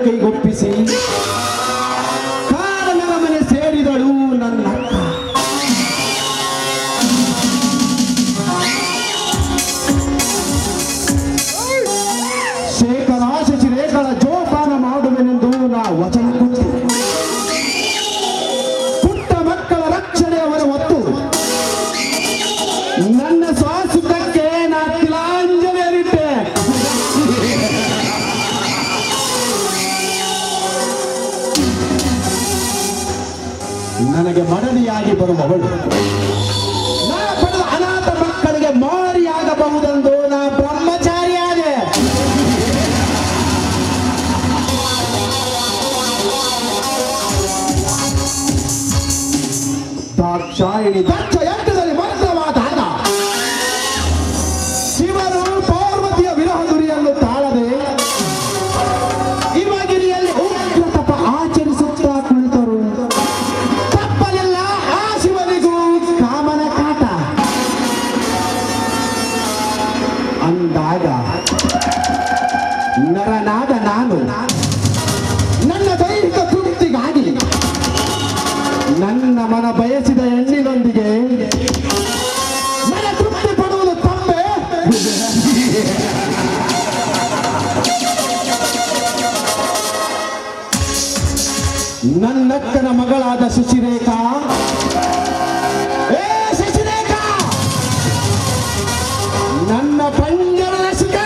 ಕೈಗೊಪ್ಪಿಸಿ ಕಾರಣರ ಮನೆ ಸೇರಿದಳು ನನ್ನ ಅಕ್ಕ. ಶೇಖರ ಶಶಿರೇಖಳ ಜೋಪಾನ ಮಾಡುವೆನೆಂದು ನಾ ವಚನ ಕೊಟ್ಟೆ. ಪುಟ್ಟ ಮಕ್ಕಳ ರಕ್ಷಣೆ ಅವರ ಹೊತ್ತು ನನ್ನ ಸ್ವಾಸುಖಕ್ಕೆ ನಾ ತಿಲಾಂಜಲಿ ಅರಿಟ್ಟೆ. ನನಗೆ ಮಡದಿಯಾಗಿ ಬರುವವಳು ನಾ ಪಡೆದ ಅನಾಥ ಮಕ್ಕಳಿಗೆ ಮಾರಿಯಾಗಬಹುದೆಂದು ನಾ ಬ್ರಹ್ಮಚಾರಿಯಾದೆ. ದಾಕ್ಷಾಯಿಣಿ ದಕ್ಷ ಯಜ್ಞದಲ್ಲಿ ಮಂತ್ರವಾದಾಗ ಶಿವನು ಪಾರ್ವತಿಯ ವಿರಹ ದುರಿಯನ್ನು ತಾಳದೆ ಹಿಮಗಿರಿಯಲ್ಲಿ ಉಗ್ರ ತಪ ಆಚರಿಸುತ್ತಾ ಕುಳಿತರು. ತಪ್ಪಲಿಲ್ಲ ಆ ಶಿವನಿಗೂ ಕಾಮನ ಕಾಟ. ಅಂದಾಗ ನರನಾದ ನಾನು ನನ್ನ ದೈಹಿಕ ತೃಪ್ತಿಗಾಗಿ ನನ್ನ ಮನ ಬಯಸಿದ ಹೆಣ್ಣಿನೊಂದಿಗೆ ಮನ ತೃಪ್ತಿ ಪಡುವುದು ತಪ್ಪೆ? ನನ್ನಕ್ಕನ ಮಗಳಾದ ಶಶಿರೇಖಾ, ಏ ಶಶಿರೇಖಾ, ನನ್ನ ಪಂಜರದ ಸುಖ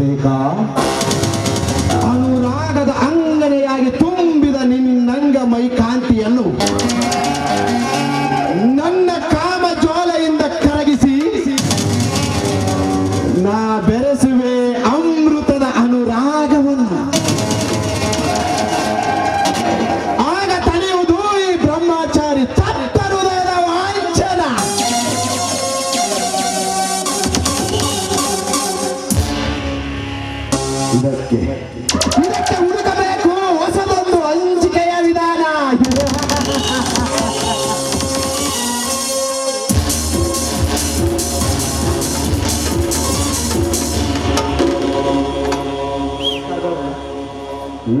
ರೇಖಾ, ಅನುರಾಗದ ಅಂಗನೆಯಾಗಿ ತುಂಬಿದ ನಿನ್ನಂಗ ಮೈ ಕಾಂತಿಯನ್ನು ನನ್ನ ಕಾಮ ಜ್ವಾಲೆಯಿಂದ ಕರಗಿಸಿ ನಾ ಬೆರೆಸುವೆ ಅಮೃತದ ಅನುರಾಗವನ್ನು. ಆಗ ತಡೆಯುವುದು ಈ ಬ್ರಹ್ಮಚಾರಿ ತತ್ತ ಹೃದಯದ ವಾಂಛನ. ಇದಕ್ಕೆ ಹುಡುಕಬೇಕು ಹೊಸದೊಂದು ಹಂಚಿಕೆಯ ವಿಧಾನ.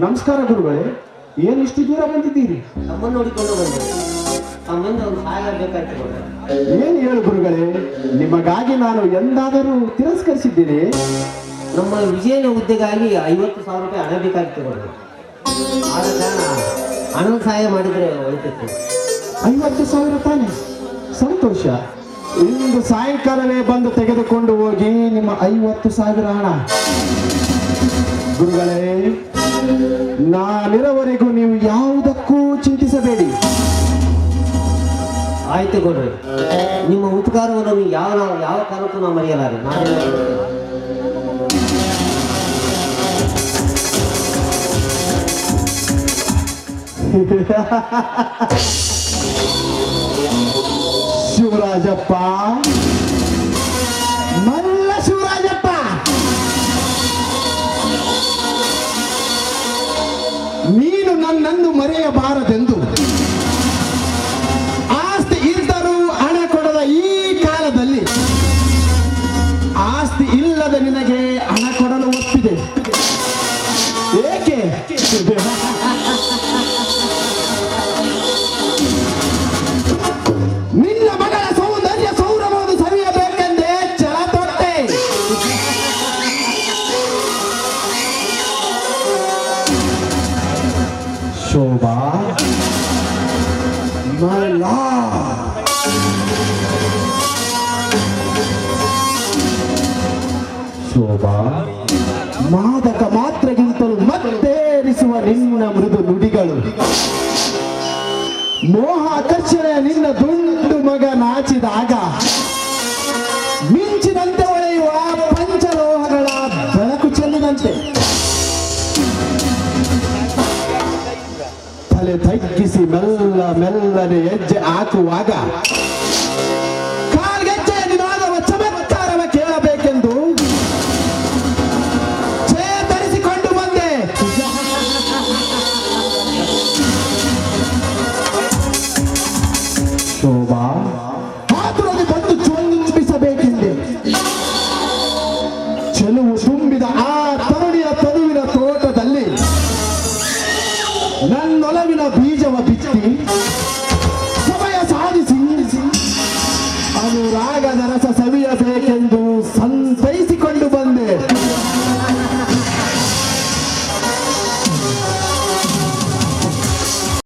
ನಮಸ್ಕಾರ ಗುರುಗಳೇ, ಏನು ಇಷ್ಟು ದೂರ ಬಂದಿದ್ದೀರಿ? ತಮ್ಮನ್ನು ನೋಡಿಕೊಂಡು ಬಂದೆ. ತಮ್ಮಿಂದ ಒಂದು ಸಹಾಯ ಬೇಕಾಯ್ತು. ಏನು ಹೇಳು ಗುರುಗಳೇ, ನಿಮಗಾಗಿ ನಾನು ಎಂದಾದರೂ ತಿರಸ್ಕರಿಸಿದ್ದೀನಿ? ನಮ್ಮ ವಿಜಯನ ಹುದ್ದೆಗಾಗಿ 50,000 ರೂಪಾಯಿ ಹಣ ಬೇಕಾಗಿತ್ತು. ಆದ ಕಾರಣ ಹಣದ ಸಹಾಯ ಮಾಡಿದರೆ ಒಳ್ಳೆದಿತ್ತು. 50,000 ತಾನೆ? ಸಂತೋಷ. ಇಂದು ಸಾಯಂಕಾಲವೇ ಬಂದು ತೆಗೆದುಕೊಂಡು ಹೋಗಿ ನಿಮ್ಮ 50,000 ಹಣ. ಗುರುಗಳೇ, ನಾನಿರೋವರೆಗೂ ನೀವು ಯಾವುದಕ್ಕೂ ಚಿಂತಿಸಬೇಡಿ. ಆಯ್ತು ಕೊಡ್ರಿ. ನಿಮ್ಮ ಉಪಕಾರವನ್ನು ಯಾವ ಕಾರಣಕ್ಕೂ ನಾವು ಮರೆಯಲಾರೆ. ಶಿವರಾಜಪ್ಪ, ಮಲ್ಲ ಶಿವರಾಜಪ್ಪ, ನೀನು ನನ್ನನ್ನು ಮರೆಯಬಾರದೆಂದು ಆಸ್ತಿ ಇದ್ದರೂ ಹಣ ಕೊಡದ ಈ ಕಾಲದಲ್ಲಿ ಆಸ್ತಿ ಇಲ್ಲದ ನಿನಗೆ ಹಣ ಕೊಡಲು ಒಪ್ಪಿದೆ. ಏಕೆ? ನಿನ್ನ ಮಗಳ ಸೌಂದರ್ಯ ಸೌರಭವನ್ನು ಸವಿಯಬೇಕೆಂದೇ ಛಲ ತೊಟ್ಟೆ. Shobha, my love. ಶೋಭಾ, ಮಾದಕ ಮಾತ್ರೆಗಿಂತಲೂ ಮತ್ತೇರಿಸುವ ನಿನ್ನ ಮೃದು ನುಡಿಗಳು, ಮೋಹ ಆಕರ್ಷಣೆಯ ನಿನ್ನ ದುಂಡು ಮಗ ನಾಚಿದಾಗ ಮಿಂಚಿನಂತೆ ಹೊಳೆಯುವ ಪಂಚಲೋಹಗಳ ಬೆಳಕು ಚೆಲ್ಲಿದಂತೆ ತಲೆ ತಗ್ಗಿಸಿ ಮೆಲ್ಲನೆ ಹೆಜ್ಜೆ ಹಾಕುವಾಗ ಕಾಲ್ಗೆಜ್ಜೆಯ ನಿನಾದವ ಚಮತ್ಕಾರವ ಕೇಳಬೇಕೆಂದು ಚೇತರಿಸಿಕೊಂಡು ಬಂದೆ. ಶೋಭಾ, ತ್ಯಾಗದ ರಸ